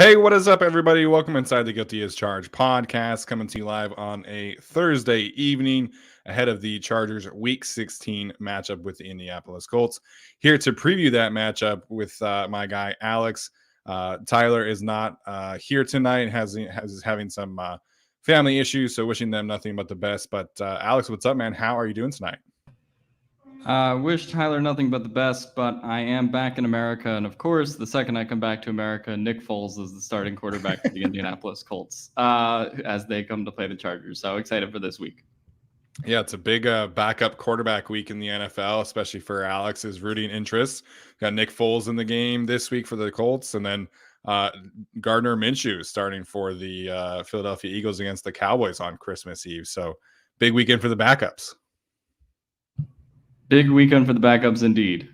Hey, what is up, everybody? Welcome inside the Guilty as Charged podcast, coming to you live on a Thursday evening ahead of the Chargers Week 16 matchup with the Indianapolis Colts. Here to preview that matchup with my guy Alex. Tyler is not here tonight; has having some family issues, so wishing them nothing but the best. But Alex, what's up, man? How are you doing tonight? Wish Tyler nothing but the best, but I am back in America. And of course, the second I come back to America, Nick Foles is the starting quarterback for the Indianapolis Colts as they come to play the Chargers. So excited for this week. Yeah, it's a big backup quarterback week in the NFL, especially for Alex's rooting interests. Got Nick Foles in the game this week for the Colts, and then Gardner Minshew starting for the Philadelphia Eagles against the Cowboys on Christmas Eve. So big weekend for the backups. Big weekend for the backups, indeed.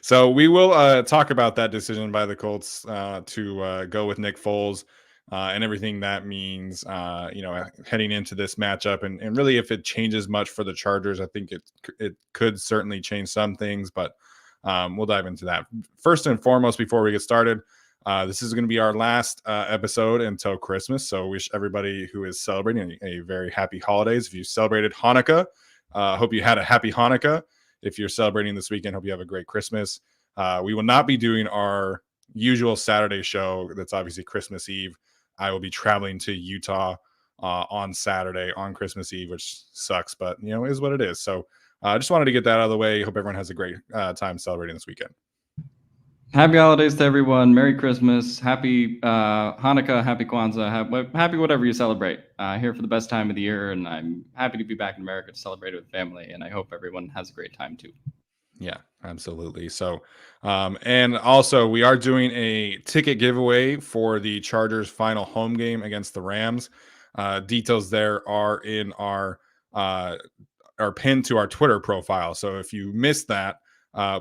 So we will talk about that decision by the Colts to go with Nick Foles and everything that means, heading into this matchup. And really, if it changes much for the Chargers, I think it could certainly change some things, but we'll dive into that. First and foremost, before we get started, this is going to be our last episode until Christmas. So wish everybody who is celebrating a very happy holidays. If you celebrated Hanukkah, hope you had a happy Hanukkah. If you're celebrating this weekend, hope you have a great Christmas. We will not be doing our usual Saturday show. That's obviously Christmas Eve. I will be traveling to Utah on Saturday on Christmas Eve, which sucks, but is what it is. So I just wanted to get that out of the way. Hope everyone has a great time celebrating this weekend. Happy holidays to everyone. Merry Christmas. Happy Hanukkah. Happy Kwanzaa. Happy whatever you celebrate. Here for the best time of the year, and I'm happy to be back in America to celebrate it with family, and I hope everyone has a great time too. Yeah, absolutely. So, and also we are doing a ticket giveaway for the Chargers' final home game against the Rams. Details there are in our pinned to our Twitter profile. So if you missed that,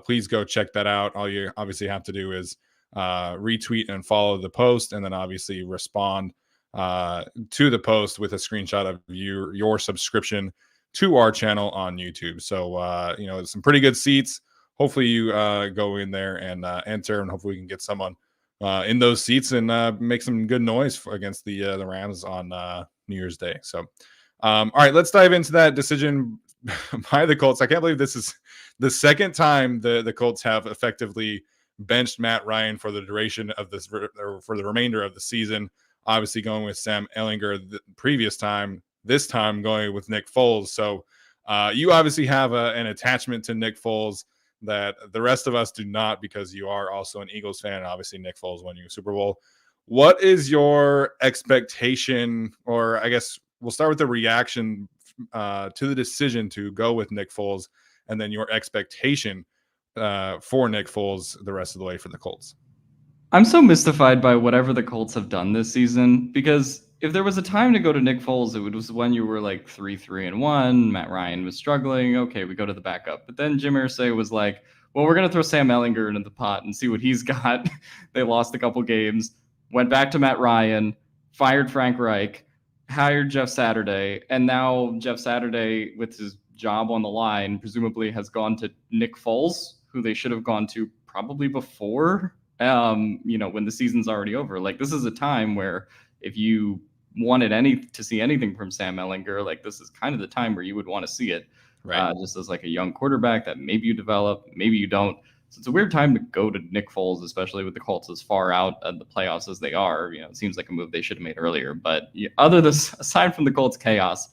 please go check that out. All you obviously have to do is retweet and follow the post, and then obviously respond to the post with a screenshot of your subscription to our channel on YouTube. So some pretty good seats. Hopefully you go in there and enter, and hopefully we can get someone in those seats and make some good noise against the Rams on New Year's Day. So all right, let's dive into that decision by the Colts. I can't believe this is the second time the Colts have effectively benched Matt Ryan for the duration of this, or for the remainder of the season. Obviously going with Sam Ehlinger the previous time, this time going with Nick Foles. So you obviously have an attachment to Nick Foles that the rest of us do not, because you are also an Eagles fan. Obviously Nick Foles won you a Super Bowl. What is your expectation, or I guess we'll start with the reaction to the decision to go with Nick Foles, and then your expectation for Nick Foles the rest of the way for the Colts? I'm so mystified by whatever the Colts have done this season, because if there was a time to go to Nick Foles, it was when you were like 3-1. Matt Ryan was struggling. Okay, we go to the backup. But then Jim Irsay was like, well, we're going to throw Sam Ehlinger into the pot and see what he's got. They lost a couple games, went back to Matt Ryan, fired Frank Reich, hired Jeff Saturday, and now Jeff Saturday, with his job on the line, presumably has gone to Nick Foles, who they should have gone to probably before, when the season's already over. Like, this is a time where if you wanted to see anything from Sam Ehlinger, like, this is kind of the time where you would want to see it. Right. Just as like a young quarterback that maybe you develop, maybe you don't. So it's a weird time to go to Nick Foles, especially with the Colts as far out of the playoffs as they are. It seems like a move they should have made earlier. But aside from the Colts chaos,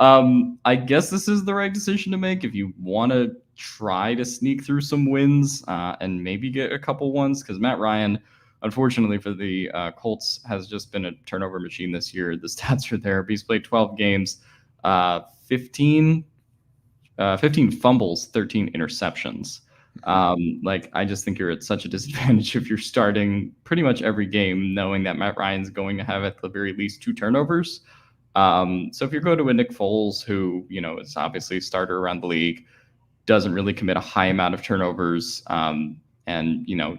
I guess this is the right decision to make if you want to try to sneak through some wins and maybe get a couple ones, because Matt Ryan, unfortunately for the Colts, has just been a turnover machine this year. The stats are there. He's played 12 games, 15 fumbles, 13 interceptions. I just think you're at such a disadvantage if you're starting pretty much every game knowing that Matt Ryan's going to have at the very least 2 turnovers. So if you go to a Nick Foles, who, is obviously a starter around the league, doesn't really commit a high amount of turnovers, and,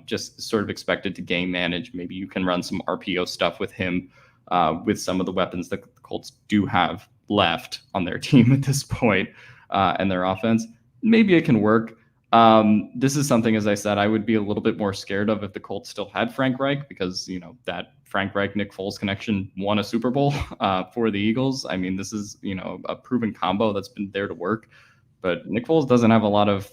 just sort of expected to game manage, maybe you can run some RPO stuff with him, with some of the weapons that the Colts do have left on their team at this point, and their offense. Maybe it can work. This is something, as I said, I would be a little bit more scared of if the Colts still had Frank Reich, because that Frank Reich Nick Foles connection won a Super Bowl for the Eagles. I mean, this is a proven combo that's been there to work. But Nick Foles doesn't have a lot of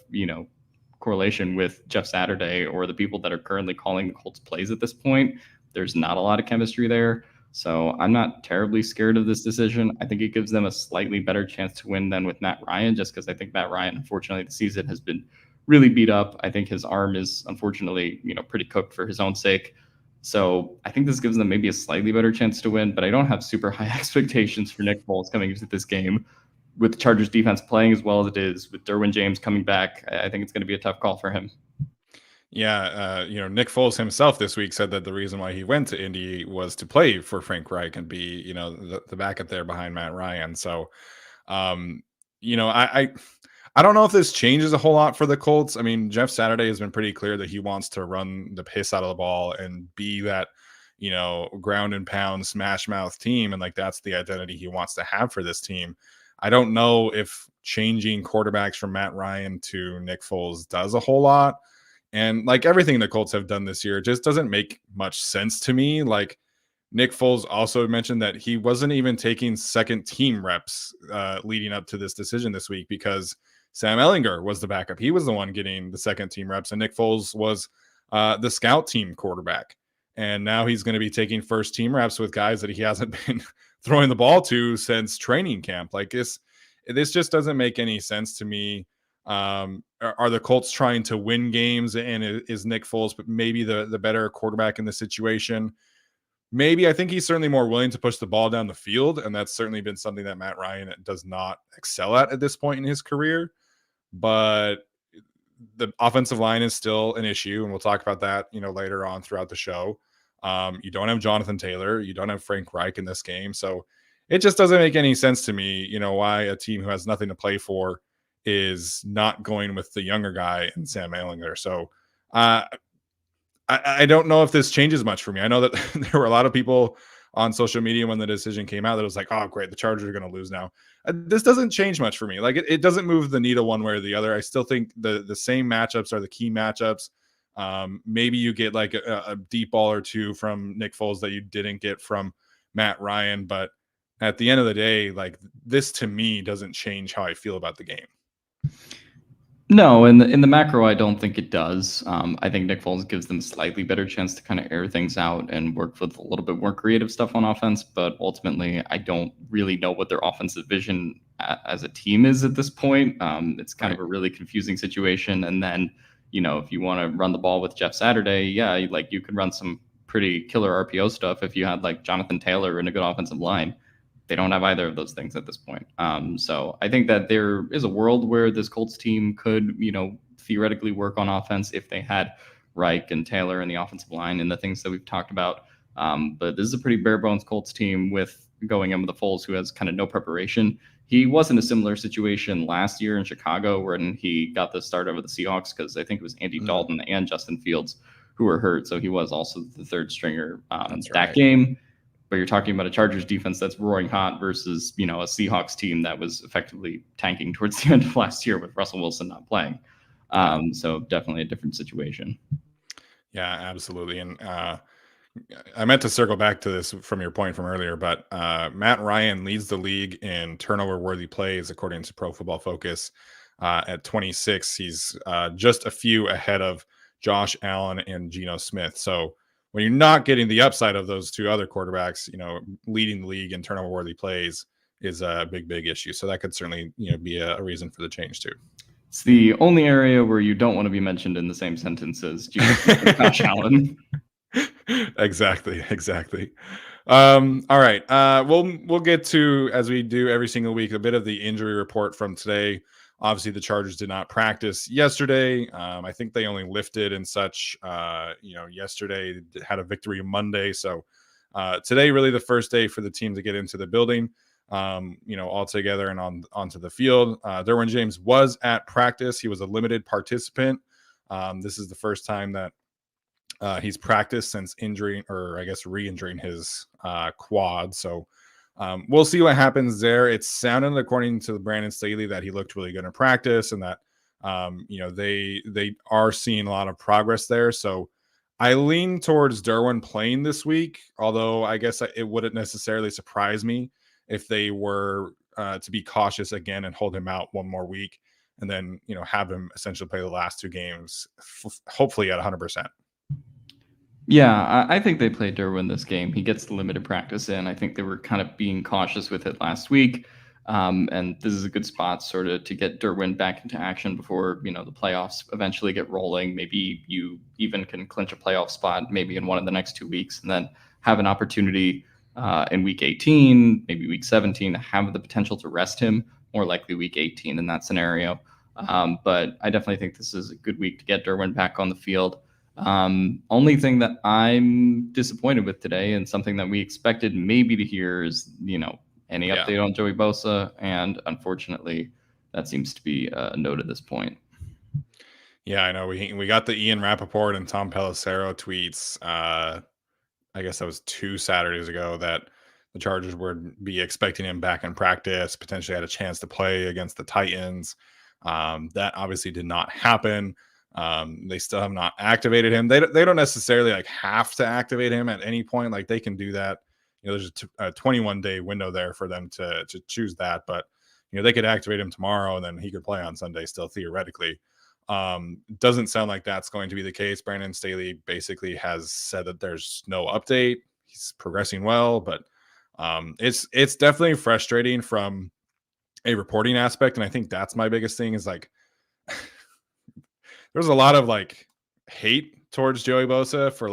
correlation with Jeff Saturday or the people that are currently calling the Colts plays at this point. There's not a lot of chemistry there. So I'm not terribly scared of this decision. I think it gives them a slightly better chance to win than with Matt Ryan, just because I think Matt Ryan, unfortunately, the season has been really beat up. I think his arm is unfortunately, pretty cooked for his own sake. So I think this gives them maybe a slightly better chance to win, but I don't have super high expectations for Nick Foles coming into this game. With the Chargers defense playing as well as it is, with Derwin James coming back, I think it's going to be a tough call for him. Yeah, Nick Foles himself this week said that the reason why he went to Indy was to play for Frank Reich and be, the backup there behind Matt Ryan. So, I don't know if this changes a whole lot for the Colts. I mean, Jeff Saturday has been pretty clear that he wants to run the piss out of the ball and be that, ground and pound smash mouth team. And like, that's the identity he wants to have for this team. I don't know if changing quarterbacks from Matt Ryan to Nick Foles does a whole lot. And like everything the Colts have done this year, just doesn't make much sense to me. Like Nick Foles also mentioned that he wasn't even taking second team reps leading up to this decision this week because Sam Ehlinger was the backup. He was the one getting the second team reps, and Nick Foles was the scout team quarterback. And now he's going to be taking first team reps with guys that he hasn't been throwing the ball to since training camp. Like this just doesn't make any sense to me. Are the Colts trying to win games, and is Nick Foles but maybe the better quarterback in the situation? Maybe. I think he's certainly more willing to push the ball down the field, and that's certainly been something that Matt Ryan does not excel at this point in his career. But the offensive line is still an issue, and we'll talk about that later on throughout the show. You don't have Jonathan Taylor, you don't have Frank Reich in this game, so it just doesn't make any sense to me why a team who has nothing to play for is not going with the younger guy and Sam Ehlinger. So I don't know if this changes much for me. I know that there were a lot of people on social media when the decision came out that was like, oh, great, the Chargers are going to lose now. This doesn't change much for me. Like it doesn't move the needle one way or the other. I still think the same matchups are the key matchups. Maybe you get like a deep ball or two from Nick Foles that you didn't get from Matt Ryan. But at the end of the day, like this to me doesn't change how I feel about the game. No, in the macro, I don't think it does. I think Nick Foles gives them a slightly better chance to kind of air things out and work with a little bit more creative stuff on offense. But ultimately, I don't really know what their offensive vision as a team is at this point. It's kind of a really confusing situation. And then, if you want to run the ball with Jeff Saturday, yeah, like you could run some pretty killer RPO stuff if you had like Jonathan Taylor and a good offensive line. They don't have either of those things at this point. So I think that there is a world where this Colts team could, theoretically work on offense if they had Reich and Taylor and the offensive line and the things that we've talked about. But this is a pretty bare bones Colts team with going in with the Foles, who has kind of no preparation. He was in a similar situation last year in Chicago when he got the start over the Seahawks, because I think it was Andy Dalton and Justin Fields who were hurt. So he was also the third stringer that game. But you're talking about a Chargers defense that's roaring hot versus, a Seahawks team that was effectively tanking towards the end of last year with Russell Wilson not playing. So definitely a different situation. Yeah, absolutely. And I meant to circle back to this from your point from earlier, but Matt Ryan leads the league in turnover-worthy plays, according to Pro Football Focus, at 26. He's just a few ahead of Josh Allen and Geno Smith. So when you're not getting the upside of those two other quarterbacks, leading the league in turnover-worthy plays is a big issue. So that could certainly, be a reason for the change too. It's the only area where you don't want to be mentioned in the same sentence as Josh Allen. Exactly. All right. We'll get to, as we do every single week, a bit of the injury report from today. Obviously, the Chargers did not practice yesterday. I think they only lifted and such. Yesterday had a victory Monday. So today, really the first day for the team to get into the building, all together and onto the field. Derwin James was at practice. He was a limited participant. This is the first time that he's practiced since re-injuring his quad. So we'll see what happens there. It sounded, according to Brandon Staley, that he looked really good in practice and that They are seeing a lot of progress there. So I lean towards Derwin playing this week, although I guess it wouldn't necessarily surprise me if they were to be cautious again and hold him out one more week, and then have him essentially play the last two games, hopefully at 100%. Yeah, I think they played Derwin this game. He gets the limited practice in. I think they were kind of being cautious with it last week. And this is a good spot sort of to get Derwin back into action before, the playoffs eventually get rolling. Maybe you even can clinch a playoff spot maybe in one of the next 2 weeks, and then have an opportunity in week 18, maybe week 17, to have the potential to rest him, more likely week 18 in that scenario. But I definitely think this is a good week to get Derwin back on the field. Only thing that I'm disappointed with today, and something that we expected maybe to hear, is any update on Joey Bosa, and unfortunately that seems to be a note at this point. Yeah, I know we got the Ian Rappaport and Tom Pelissero tweets. I guess that was 2 Saturdays ago, that the Chargers would be expecting him back in practice, potentially had a chance to play against the Titans. That obviously did not happen. They still have not activated him. They don't necessarily have to activate him at any point. Like, they can do that. There's a 21-day window there for them to choose that. But they could activate him tomorrow, and then he could play on Sunday still, theoretically. Doesn't sound like that's going to be the case. Brandon Staley basically has said that there's no update. He's progressing well, but it's definitely frustrating from a reporting aspect. And I think that's my biggest thing, is there's a lot of hate towards Joey Bosa for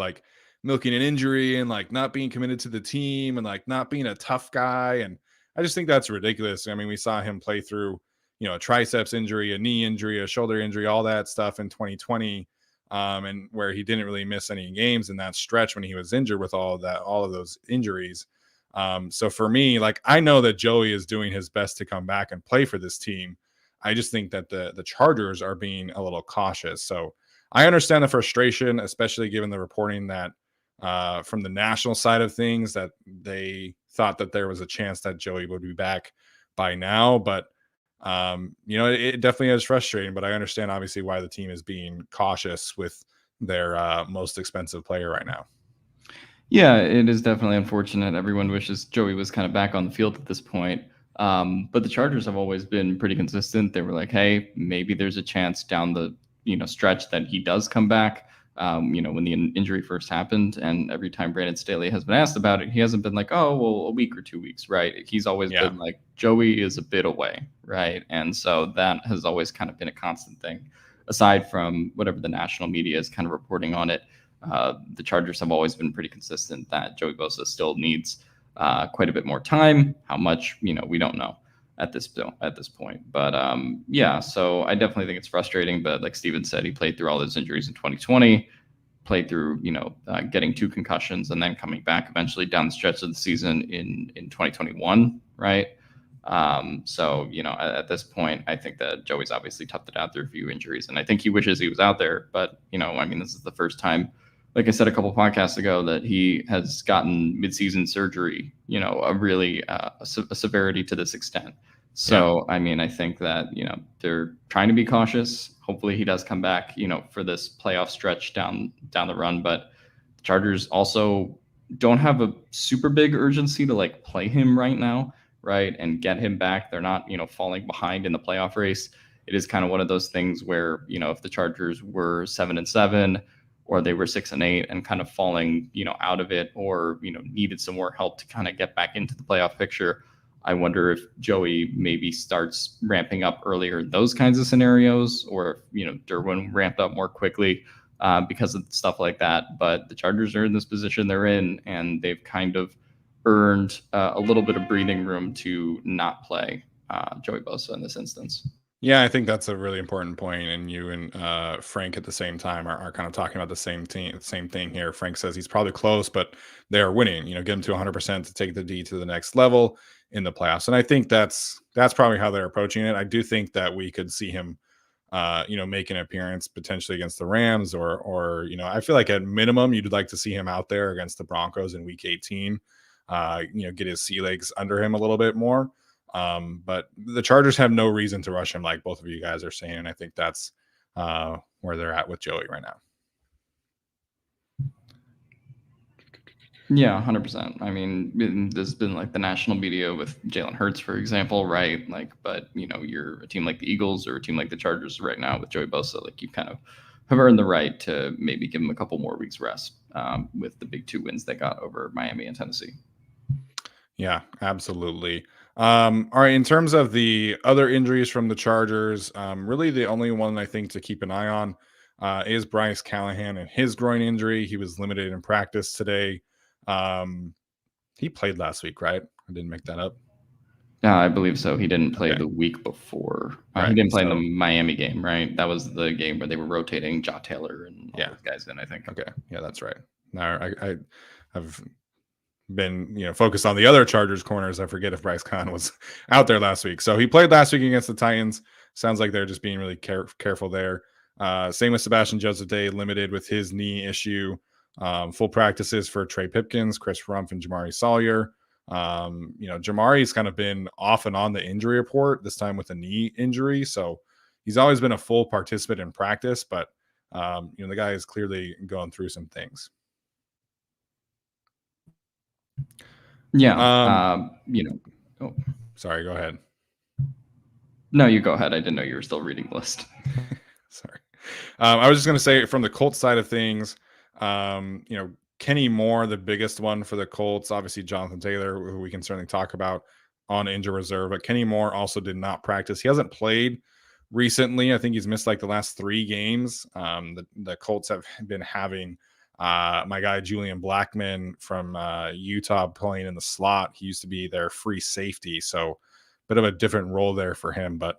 milking an injury and not being committed to the team and not being a tough guy. And I just think that's ridiculous. I mean, we saw him play through, a triceps injury, a knee injury, a shoulder injury, all that stuff in 2020. And where he didn't really miss any games in that stretch when he was injured with all of those injuries. So for me, I know that Joey is doing his best to come back and play for this team. I just think that the Chargers are being a little cautious. So I understand the frustration, especially given the reporting that from the national side of things, that they thought that there was a chance that Joey would be back by now. But it definitely is frustrating. But I understand obviously why the team is being cautious with their most expensive player right now. Yeah, it is definitely unfortunate. Everyone wishes Joey was kind of back on the field at this point. But the Chargers have always been pretty consistent. They were like, hey, maybe there's a chance down the stretch that he does come back. When the injury first happened, and every time Brandon Staley has been asked about it, he hasn't been like, oh, well, a week or 2 weeks, right? He's always been like, Joey is a bit away, right? And so that has always kind of been a constant thing, aside from whatever the national media is kind of reporting on it. The Chargers have always been pretty consistent that Joey Bosa still needs quite a bit more time. How much, we don't know at this point. But so I definitely think it's frustrating. But like Steven said, he played through all those injuries in 2020, played through getting 2 concussions, and then coming back eventually down the stretch of the season in 2021, right? At this point, I think that Joey's obviously toughed it out through a few injuries, and I think he wishes he was out there. But this is the first time, like I said a couple podcasts ago, that he has gotten midseason surgery, a really a severity to this extent. So, I think that, they're trying to be cautious. Hopefully he does come back, for this playoff stretch down the run. But the Chargers also don't have a super big urgency to play him right now, right, and get him back. They're not, falling behind in the playoff race. It is kind of one of those things where, if the Chargers were 7-7, or they were 6-8 and kind of falling, out of it, or, needed some more help to kind of get back into the playoff picture, I wonder if Joey maybe starts ramping up earlier in those kinds of scenarios, or if, Derwin ramped up more quickly because of stuff like that. But the Chargers are in this position they're in, and they've kind of earned a little bit of breathing room to not play Joey Bosa in this instance. Yeah, I think that's a really important point. And you and Frank at the same time are kind of talking about the same thing here. Frank says he's probably close, but they are winning. Get him to 100% to take the D to the next level in the playoffs. And I think that's probably how they're approaching it. I do think that we could see him, make an appearance potentially against the Rams, or I feel like at minimum you'd like to see him out there against the Broncos in Week 18. Get his sea legs under him a little bit more. But the Chargers have no reason to rush him, like both of you guys are saying. And I think that's where they're at with Joey right now. Yeah, 100%. I mean, there's been like the national media with Jalen Hurts, for example, right? Like, but you're a team like the Eagles or a team like the Chargers right now with Joey Bosa, like you kind of have earned the right to maybe give him a couple more weeks rest with the big 2 wins they got over Miami and Tennessee. Yeah, absolutely. All right, in terms of the other injuries from the Chargers, really the only one I think to keep an eye on is Bryce Callahan and his groin injury. He was limited in practice today. He played last week, right? I didn't make that up. I believe so. He didn't play Okay. the week before. He Right, didn't play in so- the Miami game, right? That was the game where they were rotating Jaw Taylor and all Yeah. those guys in, I think. Okay, yeah, that's right. Now I've been focused on the other Chargers corners. I forget if Bryce Khan was out there last week. So he played last week against the Titans. Sounds like they're just being really careful there. Same with Sebastian Joseph Day, limited with his knee issue. Full practices for Trey Pipkins, Chris Rumpf, and Jamari Sawyer. Jamari's kind of been off and on the injury report, this time with a knee injury. So he's always been a full participant in practice, but the guy is clearly going through some things. Yeah. Oh, sorry, go ahead. No, you go ahead. I didn't know you were still reading the list. Sorry. I was just going to say from the Colts side of things, Kenny Moore, the biggest one for the Colts, obviously Jonathan Taylor, who we can certainly talk about on injury reserve, but Kenny Moore also did not practice. He hasn't played recently. I think he's missed like the last 3 games. The Colts have been having my guy Julian Blackman from Utah playing in the slot. He used to be their free safety, so bit of a different role there for him. But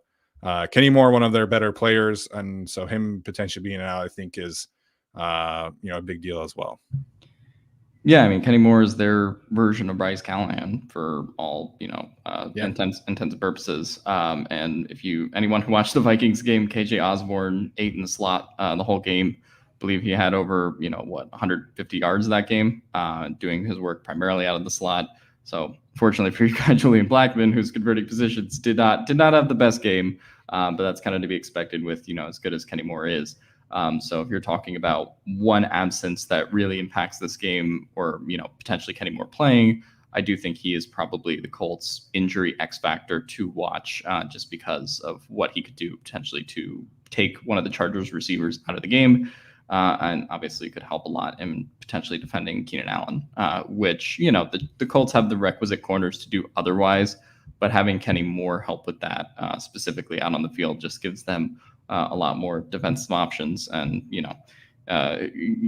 Kenny Moore, one of their better players, and so him potentially being out, I think is a big deal as well. Yeah, I mean, Kenny Moore is their version of Bryce Callahan for all intents and purposes. And if anyone who watched the Vikings game, KJ Osborne ate in the slot the whole game. I believe he had over 150 yards that game, doing his work primarily out of the slot. So fortunately for you guy, Julian Blackman, who's converting positions, did not have the best game, but that's kind of to be expected with as good as Kenny Moore is. So if you're talking about one absence that really impacts this game, or potentially Kenny Moore playing, I do think he is probably the Colts' injury X factor to watch, just because of what he could do potentially to take one of the Chargers receivers out of the game, and obviously could help a lot in potentially defending Keenan Allen, which the Colts have the requisite corners to do otherwise, but having Kenny Moore help with that, specifically out on the field, just gives them a lot more defensive options. And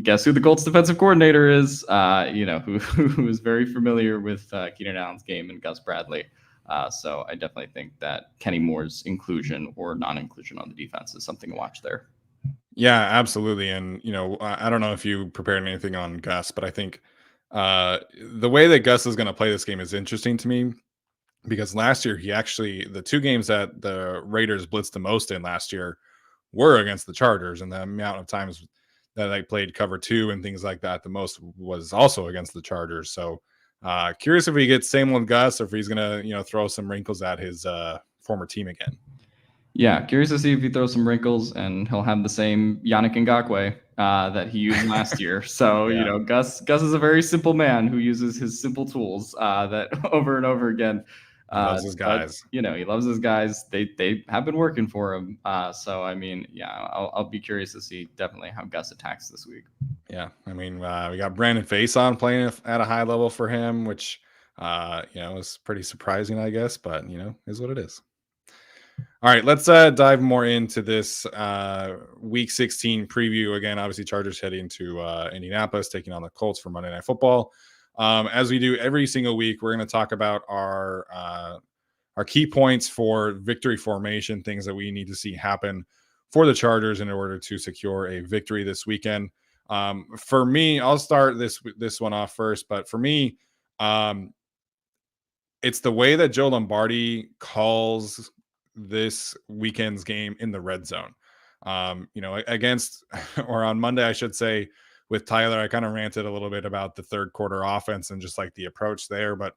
guess who the Colts defensive coordinator is, who is very familiar with Keenan Allen's game, and Gus Bradley. So I definitely think that Kenny Moore's inclusion or non-inclusion on the defense is something to watch there. Yeah, absolutely. And I don't know if you prepared anything on Gus, but I think the way that Gus is going to play this game is interesting to me, because last year the 2 games that the Raiders blitzed the most in last year were against the Chargers, and the amount of times that they played cover 2 and things like that, the most was also against the Chargers. So curious if he gets same with Gus, or if he's gonna throw some wrinkles at his former team again. Yeah, curious to see if he throws some wrinkles and he'll have the same Yannick Ngakoue that he used last year. So Yeah. Gus is a very simple man who uses his simple tools that over and over again. He loves his guys. But, he loves his guys. They have been working for him. So I mean, yeah, I'll be curious to see definitely how Gus attacks this week. Yeah, I mean, we got Brandon Faison playing at a high level for him, which is pretty surprising, I guess, but is what it is. All right, let's dive more into this Week 16 preview. Again, obviously, Chargers heading to Indianapolis, taking on the Colts for Monday Night Football. As we do every single week, we're going to talk about our key points for victory formation, things that we need to see happen for the Chargers in order to secure a victory this weekend. For me, I'll start this one off first, but for me, it's the way that Joe Lombardi calls this weekend's game in the red zone. Against or on Monday, I should say, with Tyler, I kind of ranted a little bit about the third quarter offense and just like the approach there. But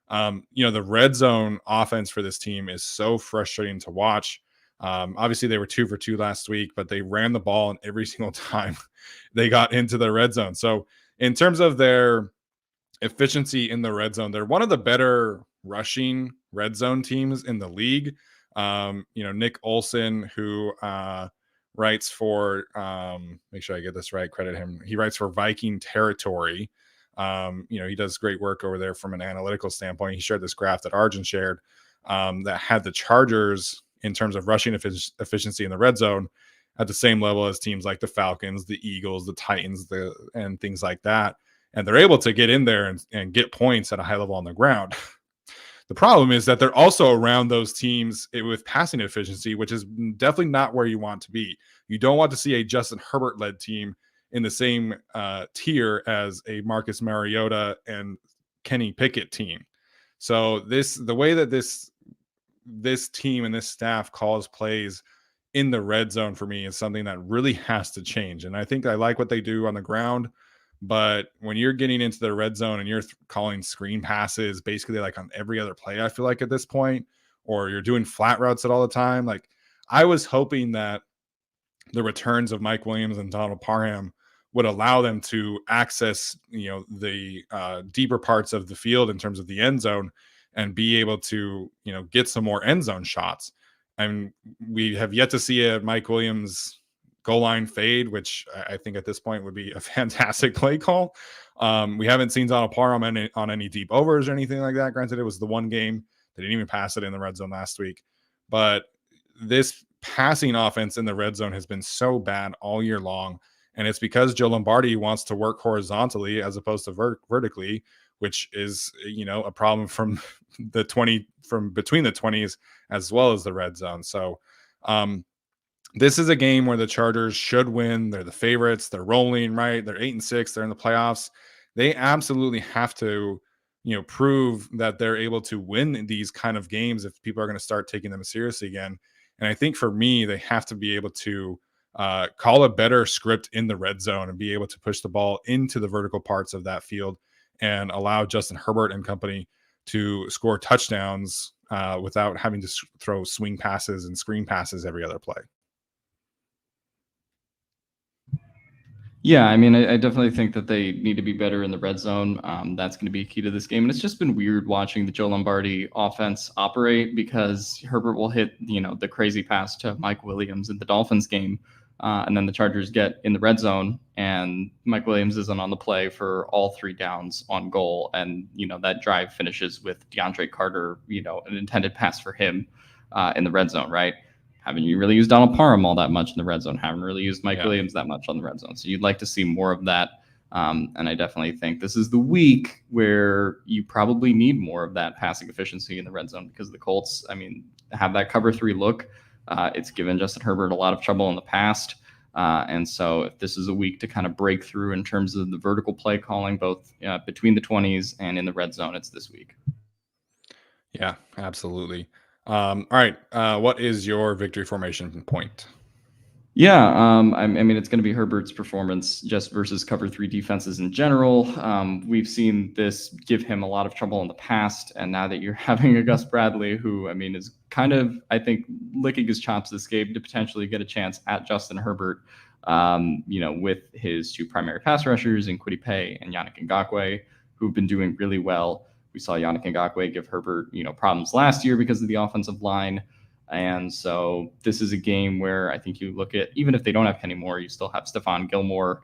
The red zone offense for this team is so frustrating to watch. Obviously, they were 2 for 2 last week, but they ran the ball and every single time they got into the red zone. So, in terms of their efficiency in the red zone, they're one of the better rushing red zone teams in the league. Nick Olson, who writes for, make sure I get this right, credit him. He writes for Viking Territory. He does great work over there from an analytical standpoint. He shared this graph that Arjun shared that had the Chargers in terms of rushing efficiency in the red zone at the same level as teams like the Falcons, the Eagles, the Titans, and things like that. And they're able to get in there and get points at a high level on the ground. The problem is that they're also around those teams with passing efficiency, which is definitely not where you want to be. You don't want to see a Justin Herbert-led team in the same tier as a Marcus Mariota and Kenny Pickett team. So the way that this team and this staff calls plays in the red zone for me is something that really has to change. And I think I like what they do on the ground, but when you're getting into the red zone and you're calling screen passes basically like on every other play, I feel like at this point, or you're doing flat routes at all the time, like I was hoping that the returns of Mike Williams and Donald Parham would allow them to access, the deeper parts of the field in terms of the end zone and be able to, get some more end zone shots. And we have yet to see a Mike Williams goal line fade, which I think at this point would be a fantastic play call. We haven't seen Donald Parham on any deep overs or anything like that. Granted, it was the one game. They didn't even pass it in the red zone last week. But this passing offense in the red zone has been so bad all year long. And it's because Joe Lombardi wants to work horizontally as opposed to vertically, which is, a problem from between the 20s as well as the red zone. So this is a game where the Chargers should win. They're the favorites. They're rolling, right? They're 8-6. They're in the playoffs. They absolutely have to, prove that they're able to win these kind of games if people are going to start taking them seriously again. And I think for me, they have to be able to call a better script in the red zone and be able to push the ball into the vertical parts of that field and allow Justin Herbert and company to score touchdowns without having to throw swing passes and screen passes every other play. Yeah, I mean, I definitely think that they need to be better in the red zone. That's going to be key to this game. And it's just been weird watching the Joe Lombardi offense operate because Herbert will hit, the crazy pass to Mike Williams in the Dolphins game. And then the Chargers get in the red zone and Mike Williams isn't on the play for all 3 downs on goal. And, that drive finishes with DeAndre Carter, an intended pass for him in the red zone, right? Haven't you really used Donald Parham all that much in the red zone? Haven't really used Mike Williams that much on the red zone. So you'd like to see more of that. And I definitely think this is the week where you probably need more of that passing efficiency in the red zone because the Colts, have that cover 3 look. It's given Justin Herbert a lot of trouble in the past. And so if this is a week to kind of break through in terms of the vertical play calling, both between the 20s and in the red zone, it's this week. Yeah, absolutely. All right. What is your victory formation point? Yeah, it's going to be Herbert's performance just versus cover 3 defenses in general. We've seen this give him a lot of trouble in the past, and now that you're having a Gus Bradley who, is kind of, I think, licking his chops this game to potentially get a chance at Justin Herbert, with his 2 primary pass rushers in Kwity Paye and Yannick Ngakoue, who've been doing really well. We saw Yannick Ngakoue give Herbert, problems last year because of the offensive line. And so this is a game where I think you look at, even if they don't have Kenny Moore, you still have Stephon Gilmore.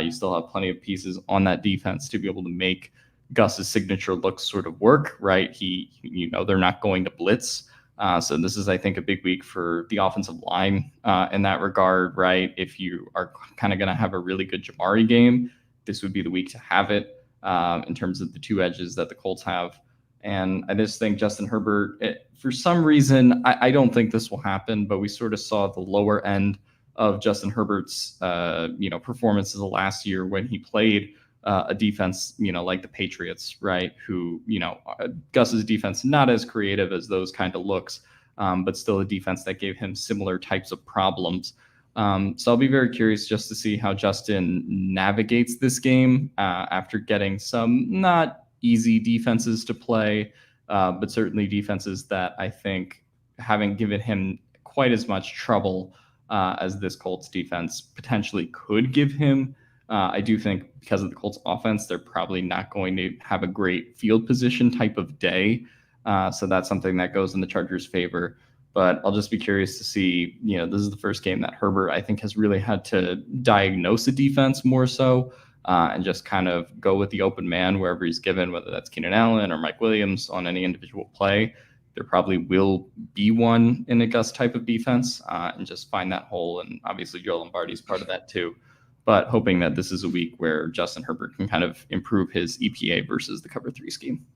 You still have plenty of pieces on that defense to be able to make Gus's signature looks sort of work, right? They're not going to blitz. So this is, I think, a big week for the offensive line in that regard, right? If you are kind of going to have a really good Jamari game, this would be the week to have it. In terms of the 2 edges that the Colts have. And I just think Justin Herbert, for some reason, I don't think this will happen, but we sort of saw the lower end of Justin Herbert's, performances last year when he played a defense, like the Patriots, right? Who, Gus's defense, not as creative as those kind of looks, but still a defense that gave him similar types of problems. So I'll be very curious just to see how Justin navigates this game after getting some not easy defenses to play, but certainly defenses that I think haven't given him quite as much trouble as this Colts defense potentially could give him. I do think because of the Colts offense, they're probably not going to have a great field position type of day. So that's something that goes in the Chargers' favor. But I'll just be curious to see, this is the first game that Herbert, I think, has really had to diagnose a defense more so and just kind of go with the open man wherever he's given, whether that's Keenan Allen or Mike Williams on any individual play. There probably will be one in a Gus type of defense and just find that hole. And obviously Joe Lombardi's part of that too. But hoping that this is a week where Justin Herbert can kind of improve his EPA versus the cover 3 scheme.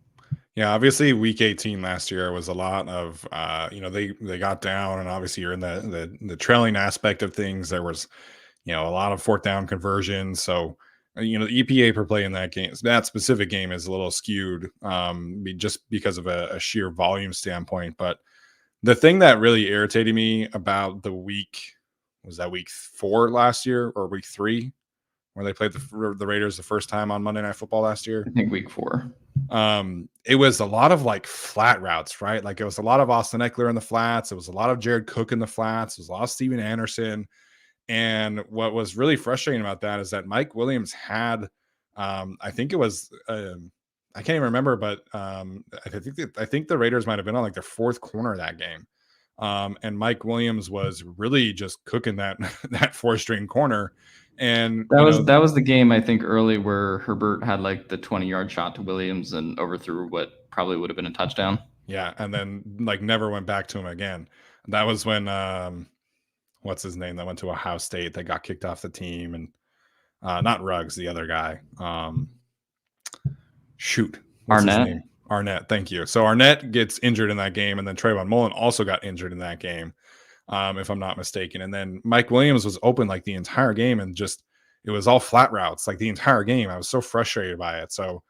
Yeah, obviously week 18 last year was a lot of, they got down, and obviously you're in the trailing aspect of things. There was, a lot of 4th down conversions. So, the EPA per play in that game, that specific game, is a little skewed just because of a sheer volume standpoint. But the thing that really irritated me about the week, was that week 4 last year or week 3, where they played the Raiders the first time on Monday Night Football last year? I think week 4. It was a lot of like flat routes, right? Like it was a lot of Austin Eckler in the flats. It was a lot of Jared Cook in the flats. It was a lot of Steven Anderson. And what was really frustrating about that is that Mike Williams had, I think it was, I can't even remember, but I think the Raiders might have been on like their 4th corner that game. And Mike Williams was really just cooking that 4th-string corner. And that was the game, I think, early where Herbert had like the 20-yard shot to Williams and overthrew what probably would have been a touchdown. Yeah, and then like never went back to him again. That was when what's his name that went to Ohio State that got kicked off the team, and not Ruggs, the other guy. What's his name? Arnett. Thank you. So Arnett gets injured in that game, and then Trayvon Mullen also got injured in that game. If I'm not mistaken. And then Mike Williams was open like the entire game, and just it was all flat routes like the entire game. I was so frustrated by it. So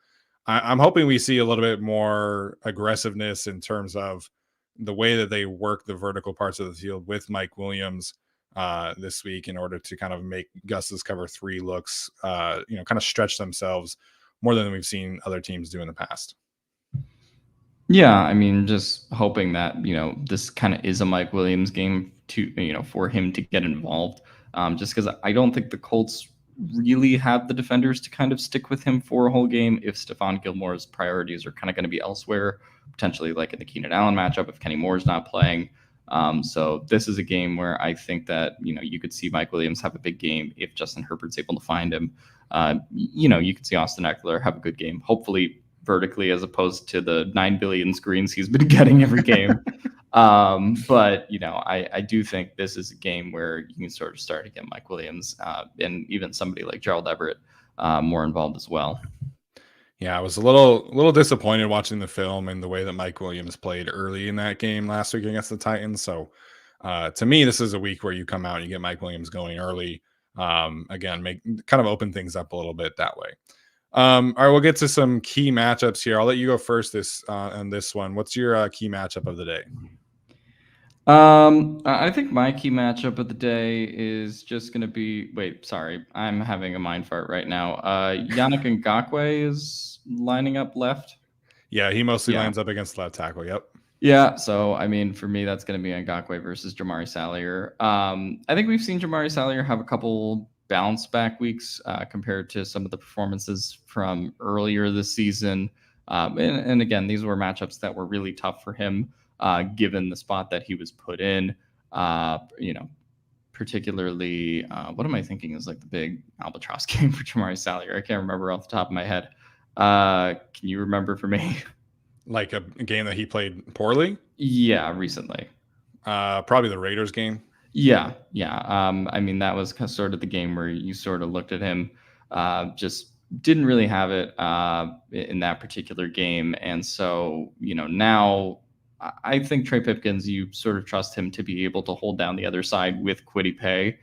I'm hoping we see a little bit more aggressiveness in terms of the way that they work the vertical parts of the field with Mike Williams this week, in order to kind of make Gus's cover 3 looks, kind of stretch themselves more than we've seen other teams do in the past. Yeah, I mean, just hoping that, this kind of is a Mike Williams game to, for him to get involved. Just because I don't think the Colts really have the defenders to kind of stick with him for a whole game if Stephon Gilmore's priorities are kind of going to be elsewhere, potentially like in the Keenan Allen matchup if Kenny Moore's not playing. So this is a game where I think that, you could see Mike Williams have a big game if Justin Herbert's able to find him. You could see Austin Eckler have a good game, hopefully vertically as opposed to the 9 billion screens he's been getting every game. But I do think this is a game where you can sort of start to get Mike Williams and even somebody like Gerald Everett more involved as well. Yeah, I was a little disappointed watching the film and the way that Mike Williams played early in that game last week against the Titans. So to me, this is a week where you come out and you get Mike Williams going early. Again, kind of open things up a little bit that way. All right, we'll get to some key matchups here. I'll let you go first on this one. What's your key matchup of the day? I think my key matchup of the day is just going to be. Wait, sorry, I'm having a mind fart right now. Yannick Ngakoue is lining up left. Yeah, he mostly lines up against left tackle. Yep. Yeah, so I mean, for me, that's going to be Ngakoue versus Jamari Salyer. I think we've seen Jamari Salyer have a couple bounce back weeks compared to some of the performances from earlier this season. And again, these were matchups that were really tough for him, given the spot that he was put in. Particularly, what am I thinking is like the big albatross game for Jamari Salyer? I can't remember off the top of my head. Can you remember for me? Like a game that he played poorly? Yeah, recently. Probably the Raiders game. Yeah. I mean, that was sort of the game where you sort of looked at him, just didn't really have it in that particular game. And so, now I think Trey Pipkins, you sort of trust him to be able to hold down the other side with Kwity Paye,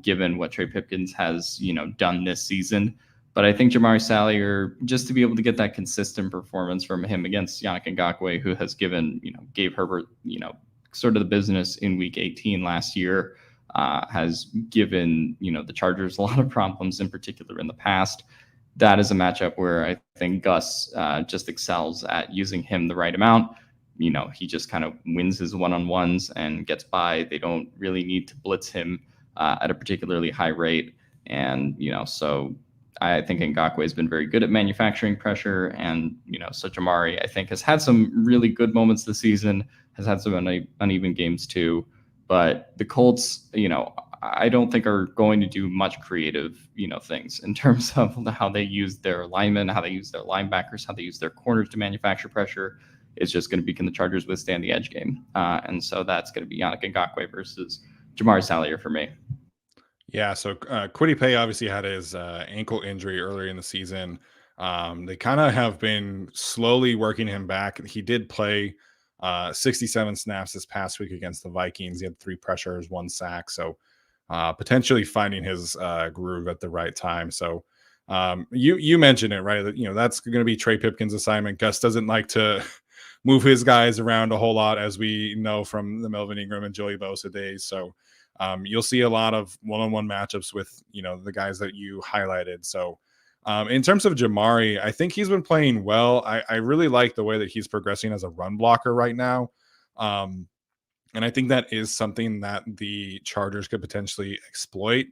given what Trey Pipkins has, done this season. But I think Jamari Salyer, just to be able to get that consistent performance from him against Yannick Ngakoue, who has gave Herbert, sort of the business in week 18 last year, has given, the Chargers a lot of problems, in particular in the past. that is a matchup where I think Gus just excels at using him the right amount. He just kind of wins his one-on-ones and gets by. They don't really need to blitz him at a particularly high rate. And, so I think Ngakoue has been very good at manufacturing pressure. And, so Jamari, I think, has had some really good moments this season, has had some uneven games too. But the Colts, I don't think are going to do much creative, things in terms of how they use their linemen, how they use their linebackers, how they use their corners to manufacture pressure. It's just going to be, can the Chargers withstand the edge game? And so that's going to be Yannick Ngakoue versus Jamari Salyer for me. Yeah, so Kwity Paye obviously had his ankle injury earlier in the season. They kind of have been slowly working him back. He did play 67 snaps this past week against the Vikings. He had 3 pressures, 1 sack. So potentially finding his groove at the right time. So you mentioned it, right? That, that's going to be Trey Pipkins' assignment. Gus doesn't like to move his guys around a whole lot, as we know from the Melvin Ingram and Joey Bosa days. So you'll see a lot of one-on-one matchups with, the guys that you highlighted. So in terms of Jamari, I think he's been playing well. I really like the way that he's progressing as a run blocker right now. And I think that is something that the Chargers could potentially exploit.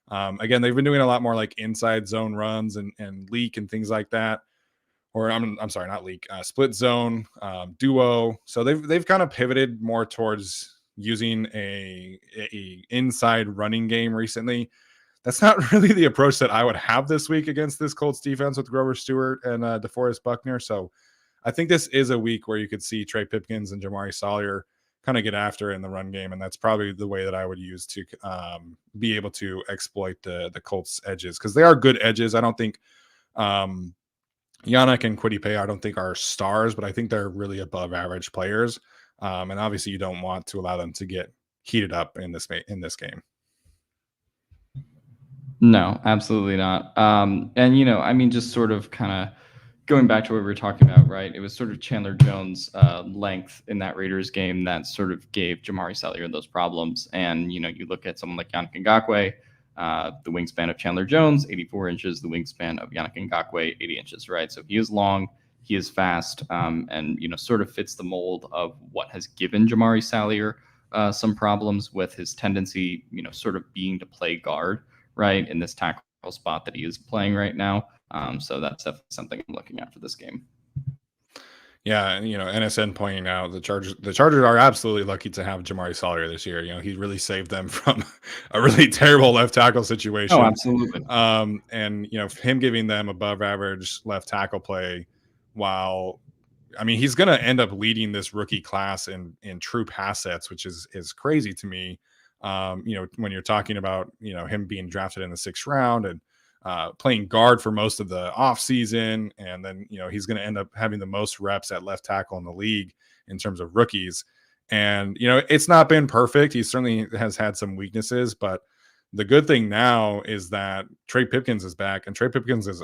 Again, they've been doing a lot more like inside zone runs and leak and things like that. Or I'm sorry, not leak, split zone, duo. So they've kind of pivoted more towards using a inside running game recently. That's not really the approach that I would have this week against this Colts defense with Grover Stewart and DeForest Buckner. So I think this is a week where you could see Trey Pipkins and Jamari Salyer kind of get after in the run game, and that's probably the way that I would use to be able to exploit the Colts edges, because they are good edges. I don't think Yannick and Kwity Paye, I don't think are stars, but I think they're really above average players. And obviously you don't want to allow them to get heated up in this game. No, absolutely not. And, just sort of kind of going back to what we were talking about, right? It was sort of Chandler Jones' length in that Raiders game that sort of gave Jamari Salyer those problems. And, you look at someone like Yannick Ngakoue, the wingspan of Chandler Jones, 84 inches, the wingspan of Yannick Ngakoue, 80 inches, right? So he is long, he is fast, and, sort of fits the mold of what has given Jamari Salyer some problems with his tendency, sort of being to play guard, right, in this tackle spot that he is playing right now. So that's definitely something I'm looking at for this game. Yeah, and NSN pointing out the Chargers are absolutely lucky to have Jamari Salyer this year. He really saved them from a really terrible left tackle situation. Oh, absolutely. And him giving them above average left tackle play, while he's going to end up leading this rookie class in true pass sets, which is crazy to me. When you're talking about him being drafted in the 6th round and playing guard for most of the offseason. And then, he's going to end up having the most reps at left tackle in the league in terms of rookies. And, it's not been perfect. He certainly has had some weaknesses, but the good thing now is that Trey Pipkins is back, and Trey Pipkins is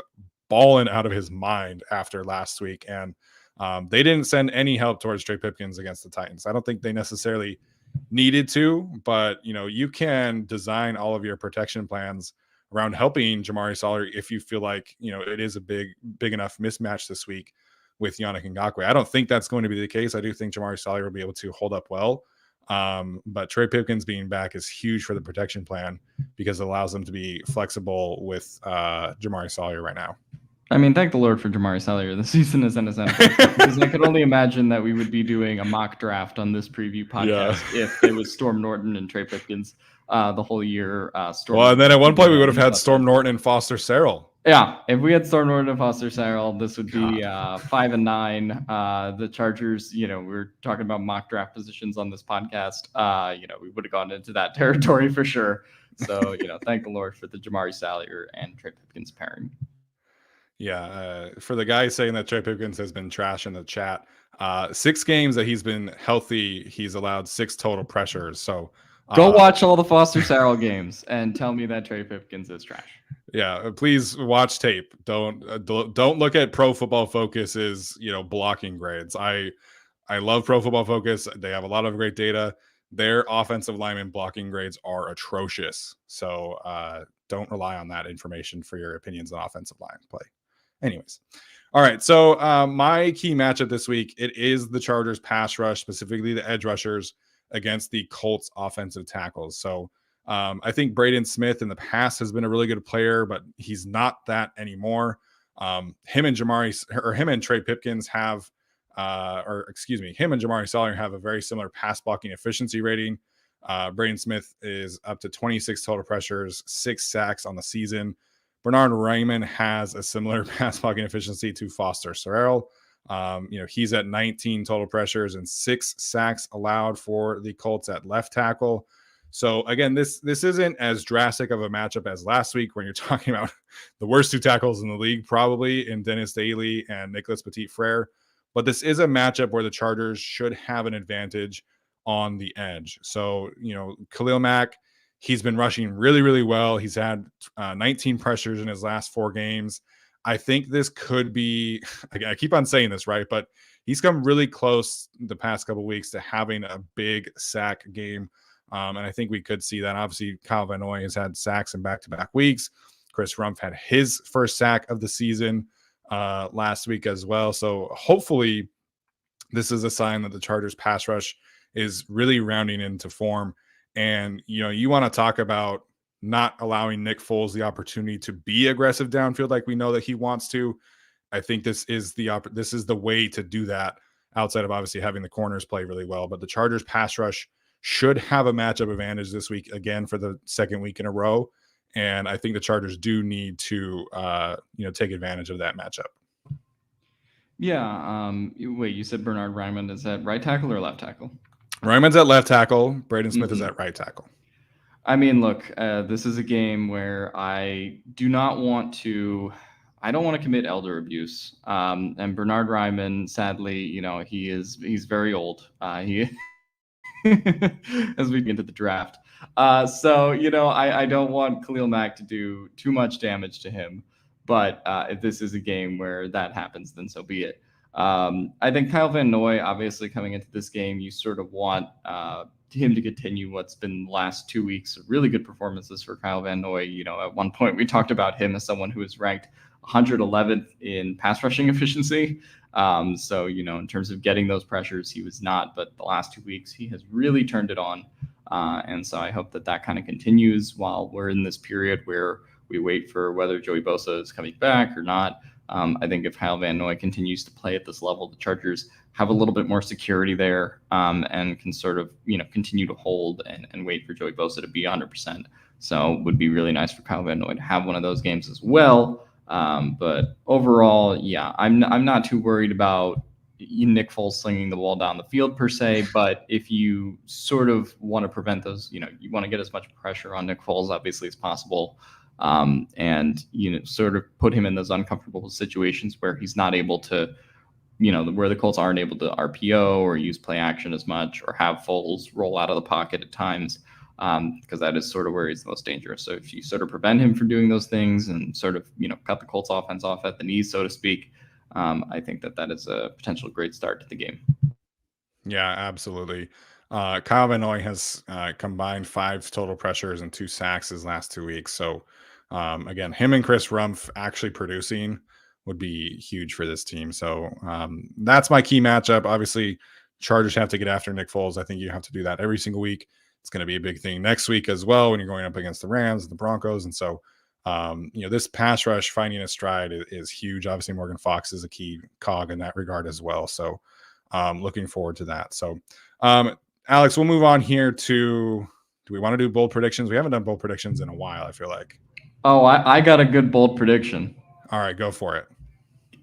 balling out of his mind after last week. And they didn't send any help towards Trey Pipkins against the Titans. I don't think they necessarily needed to, but you can design all of your protection plans around helping Jamari Salyer if you feel like it is a big enough mismatch this week with Yannick Ngakoue. I don't think that's going to be the case. I do think Jamari Salyer will be able to hold up well, but Trey Pipkins being back is huge for the protection plan because it allows them to be flexible with Jamari Salyer right now. Thank the Lord for Jamari Salyer this season as NSN, because I could only imagine that we would be doing a mock draft on this preview podcast if it was Storm Norton and Trey Pipkins the whole year. And then at one point we would have had Storm Norton and Foster Sarell. Yeah, if we had Storm Norton and Foster Sarell, this would be 5-9. The Chargers, we were talking about mock draft positions on this podcast. We would have gone into that territory for sure. So, thank the Lord for the Jamari Salyer and Trey Pipkins pairing. Yeah, for the guy saying that Trey Pipkins has been trash in the chat, 6 games that he's been healthy, he's allowed 6 total pressures. So go watch all the Foster Sarell games and tell me that Trey Pipkins is trash. Yeah, please watch tape. Don't look at Pro Football Focus's blocking grades. I love Pro Football Focus. They have a lot of great data. Their offensive lineman blocking grades are atrocious. So don't rely on that information for your opinions on offensive line play. Anyways. All right. So my key matchup this week, it is the Chargers pass rush, specifically the edge rushers against the Colts offensive tackles. So I think Braden Smith in the past has been a really good player, but he's not that anymore. Him and Trey Pipkins have, him and Jamari Salyer have a very similar pass blocking efficiency rating. Braden Smith is up to 26 total pressures, 6 sacks on the season. Bernard Raymond has a similar pass blocking efficiency to Foster Sarrell. He's at 19 total pressures and 6 sacks allowed for the Colts at left tackle. So again, this isn't as drastic of a matchup as last week when you're talking about the worst 2 tackles in the league, probably in Dennis Staley and Nicholas Petit-Frere. But this is a matchup where the Chargers should have an advantage on the edge. So, Khalil Mack, he's been rushing really, really well. He's had 19 pressures in his last 4 games. I think this could be, I keep on saying this, right? But he's come really close the past couple of weeks to having a big sack game. And I think we could see that. Obviously, Kyle Van Noy has had sacks in back-to-back weeks. Chris Rumpf had his first sack of the season last week as well. So hopefully this is a sign that the Chargers pass rush is really rounding into form. And, you want to talk about not allowing Nick Foles the opportunity to be aggressive downfield like we know that he wants to. I think this is the way to do that, outside of obviously having the corners play really well. But the Chargers pass rush should have a matchup advantage this week, again, for the second week in a row. And I think the Chargers do need to, take advantage of that matchup. Yeah. Wait, you said Bernard Raymond is at right tackle or left tackle? Raymond's at left tackle. Braden Smith is at right tackle. I mean, look, this is a game where I don't want to commit elder abuse. And Bernard Raymond, sadly, he's very old. He as we get into the draft. So, I don't want Khalil Mack to do too much damage to him. But if this is a game where that happens, then so be it. I think Kyle Van Noy, obviously coming into this game, you sort of want him to continue what's been the last 2 weeks of really good performances for Kyle Van Noy. At one point we talked about him as someone who is ranked 111th in pass rushing efficiency. So, in terms of getting those pressures, he was not, but the last 2 weeks he has really turned it on. And so I hope that kind of continues while we're in this period where we wait for whether Joey Bosa is coming back or not. I think if Kyle Van Noy continues to play at this level, the Chargers have a little bit more security there and can sort of, continue to hold and wait for Joey Bosa to be 100%. So it would be really nice for Kyle Van Noy to have one of those games as well. But overall, yeah, I'm not too worried about Nick Foles slinging the ball down the field per se. But if you sort of want to prevent those, you want to get as much pressure on Nick Foles, obviously, as possible. And sort of put him in those uncomfortable situations where he's not able to, where the Colts aren't able to RPO or use play action as much, or have Foles roll out of the pocket at times, because that is sort of where he's the most dangerous. So if you sort of prevent him from doing those things and sort of, cut the Colts offense off at the knees, so to speak, I think that is a potential great start to the game. Yeah, absolutely. Kyle Van Noy has combined 5 total pressures and 2 sacks his last 2 weeks. So again, him and Chris Rumpf actually producing would be huge for this team. So that's my key matchup. Obviously, Chargers have to get after Nick Foles. I think you have to do that every single week. It's going to be a big thing next week as well when you're going up against the Rams and the Broncos. And so, this pass rush finding a stride is huge. Obviously, Morgan Fox is a key cog in that regard as well. So looking forward to that. So, Alex, we'll move on here to, do we want to do bold predictions? We haven't done bold predictions in a while, I feel like. Oh, I got a good bold prediction. All right, go for it.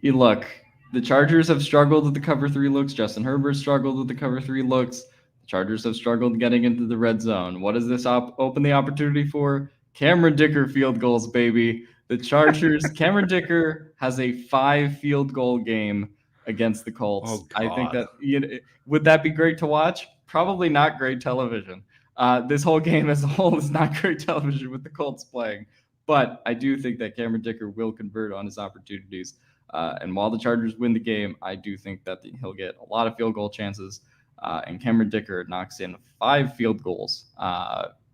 Look, the Chargers have struggled with the cover 3 looks. Justin Herbert struggled with the cover 3 looks. The Chargers have struggled getting into the red zone. What does this open the opportunity for? Cameron Dicker field goals, baby. The Chargers, Cameron Dicker has a 5 field goal game against the Colts. Oh, I think that, would that be great to watch? Probably not great television. This whole game as a whole is not great television with the Colts playing. But I do think that Cameron Dicker will convert on his opportunities. And while the Chargers win the game, I do think that he'll get a lot of field goal chances. And Cameron Dicker knocks in 5 field goals,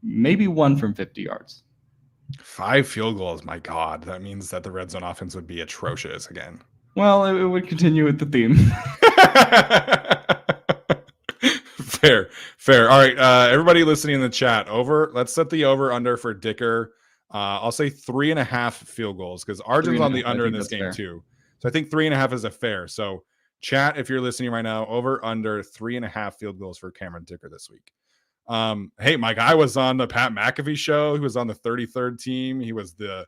maybe 1 from 50 yards. 5 field goals. My God, that means that the red zone offense would be atrocious again. Well, it would continue with the theme. Fair, fair. All right, everybody listening in the chat, over. Let's set the over under for Dicker. I'll say 3.5 field goals because Three Arjun's and a on the half. I under in think this that's game fair. too. So I think 3.5 is a fair. So chat, if you're listening right now, over under 3.5 field goals for Cameron Dicker this week. Hey, my guy was on the Pat McAfee show. He was on the 33rd team. He was the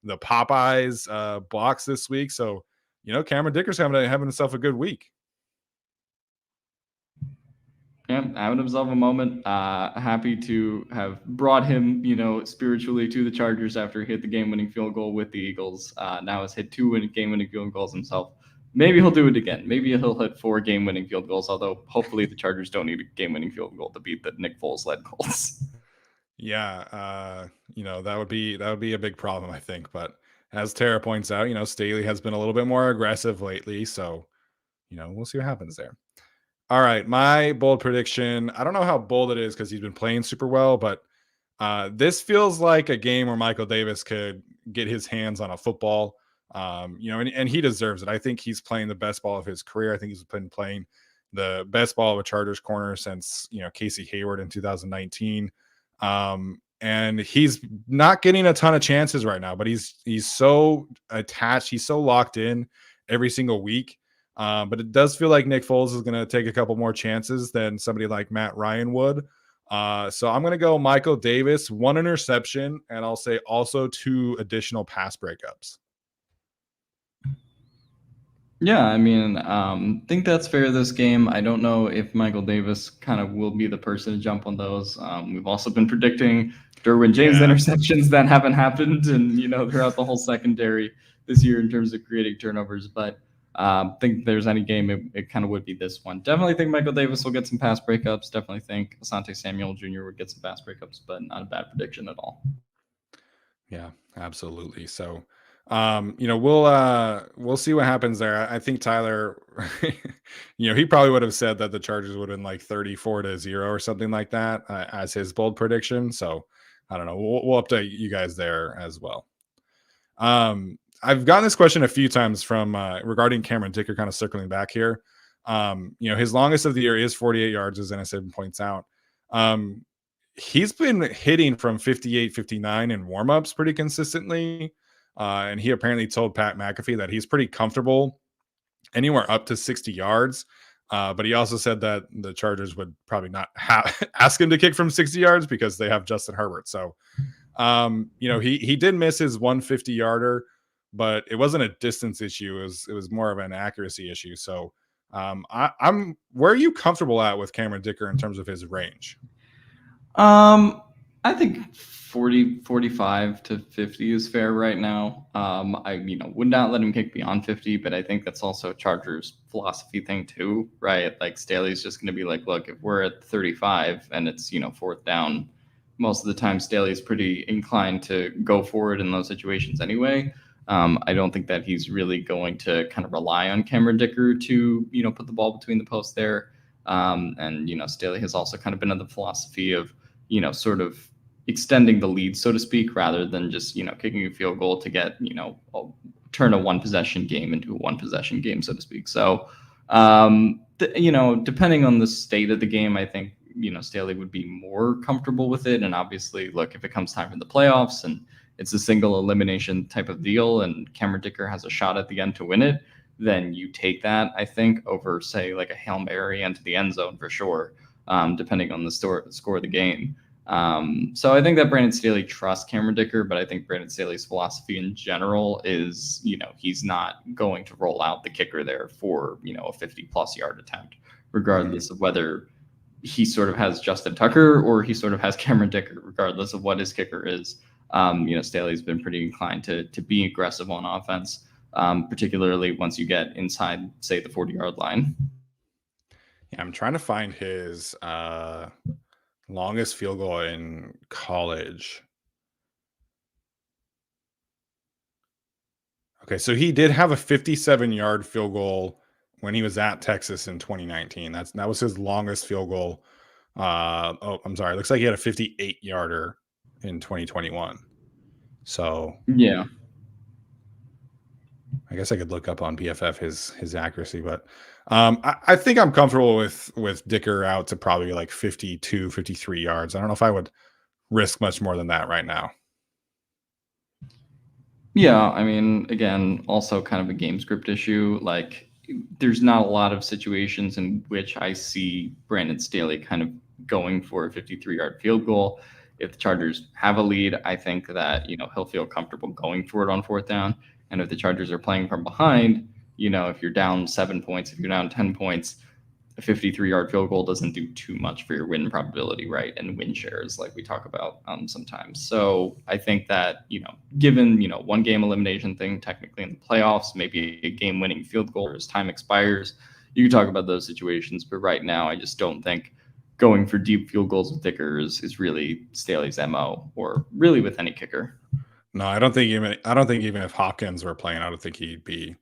Popeyes box this week. So Cameron Dicker's having himself a good week. Yeah, having himself a moment. Happy to have brought him, spiritually to the Chargers after he hit the game-winning field goal with the Eagles. Now has hit 2 game-winning field goals himself. Maybe he'll do it again. Maybe he'll hit 4 game-winning field goals. Although hopefully the Chargers don't need a game-winning field goal to beat the Nick Foles-led Colts. Yeah, that would be a big problem, I think. But as Tara points out, Staley has been a little bit more aggressive lately, so we'll see what happens there. All right, my bold prediction. I don't know how bold it is because he's been playing super well, but this feels like a game where Michael Davis could get his hands on a football. And he deserves it. I think he's playing the best ball of his career. I think he's been playing the best ball of a Chargers corner since Casey Hayward in 2019. And he's not getting a ton of chances right now, but he's so attached, he's so locked in every single week. But it does feel like Nick Foles is going to take a couple more chances than somebody like Matt Ryan would. So I'm going to go Michael Davis, 1 interception, and I'll say also 2 additional pass breakups. Yeah, I mean, think that's fair this game. I don't know if Michael Davis kind of will be the person to jump on those. We've also been predicting Derwin James interceptions that haven't happened, and throughout the whole secondary this year in terms of creating turnovers. But think there's any game, it kind of would be this one. Definitely think Michael Davis will get some pass breakups. Definitely think Asante Samuel Jr. would get some pass breakups, but not a bad prediction at all. Yeah, absolutely. So, we'll see what happens there. I think Tyler, he probably would have said that the Chargers would have been like 34-0 or something like that as his bold prediction. So, I don't know. We'll update you guys there as well. I've gotten this question a few times from regarding Cameron Dicker, kind of circling back here. His longest of the year is 48 yards, as NS7 points out. He's been hitting from 58, 59 in warmups pretty consistently. And he apparently told Pat McAfee that he's pretty comfortable anywhere up to 60 yards. But he also said that the Chargers would probably not ask him to kick from 60 yards because they have Justin Herbert. So, he did miss his 150 yarder, but it wasn't a distance issue. It was more of an accuracy issue. So, where are you comfortable at with Cameron Dicker in terms of his range? I think 45 to 50 is fair right now. I would not let him kick beyond 50, but I think that's also Chargers philosophy thing too, right? Like Staley's just going to be like, look, if we're at 35 and it's 4th down, most of the time Staley's pretty inclined to go forward in those situations anyway. I don't think that he's really going to kind of rely on Cameron Dicker to put the ball between the posts there. And Staley has also kind of been of the philosophy of sort of extending the lead, so to speak, rather than just kicking a field goal to get turn a 1 possession game into a 1 possession game, so to speak. So depending on the state of the game, I think Staley would be more comfortable with it. And obviously, look, if it comes time for the playoffs and it's a single elimination type of deal and Cameron Dicker has a shot at the end to win it, then you take that, I think, over, say, like a Hail Mary into the end zone for sure, depending on the score of the game. So I think that Brandon Staley trusts Cameron Dicker, but I think Brandon Staley's philosophy in general is, he's not going to roll out the kicker there for, a 50-plus yard attempt, regardless of whether he sort of has Justin Tucker or he sort of has Cameron Dicker, regardless of what his kicker is. Staley's been pretty inclined to be aggressive on offense, particularly once you get inside, say, the 40-yard line. Yeah, I'm trying to find his longest field goal in college. Okay, so he did have a 57-yard field goal when he was at Texas in 2019. That was his longest field goal. I'm sorry. It looks like he had a 58-yarder in 2021. So Yeah. I guess I could look up on PFF his accuracy, but I think I'm comfortable with Dicker out to probably like 52, 53 yards. I don't know if I would risk much more than that right now. Yeah, I mean, again, also kind of a game script issue. Like, there's not a lot of situations in which I see Brandon Staley kind of going for a 53-yard field goal. If the Chargers have a lead, I think that, he'll feel comfortable going for it on fourth down. And if the Chargers are playing from behind, if you're down 7 points, if you're down 10 points, a 53-yard field goal doesn't do too much for your win probability, right? And win shares, like we talk about sometimes. So I think that, given, one game elimination thing, technically in the playoffs, maybe a game winning field goal as time expires, you can talk about those situations. But right now, I just don't think going for deep field goals with kickers is really Staley's MO, or really with any kicker. No, I don't think even if Hopkins were playing, I don't think he'd be,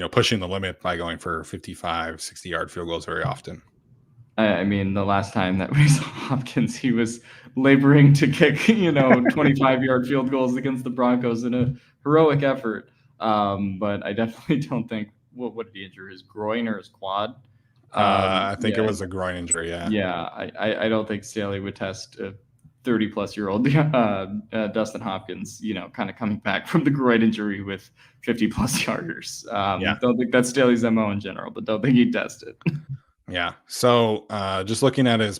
pushing the limit by going for 55, 60-yard field goals very often. I mean, the last time that we saw Hopkins, he was laboring to kick, 25-yard field goals against the Broncos in a heroic effort. But I definitely don't think, what did he injure, his groin or his quad? I think it Yeah, was a groin injury. Yeah. yeah. I don't think Staley would test a 30-plus-year-old Dustin Hopkins, kind of coming back from the groin injury with 50-plus yarders. Yeah. Don't think that's Staley's MO in general, but don't think he'd test it. Yeah. So just looking at his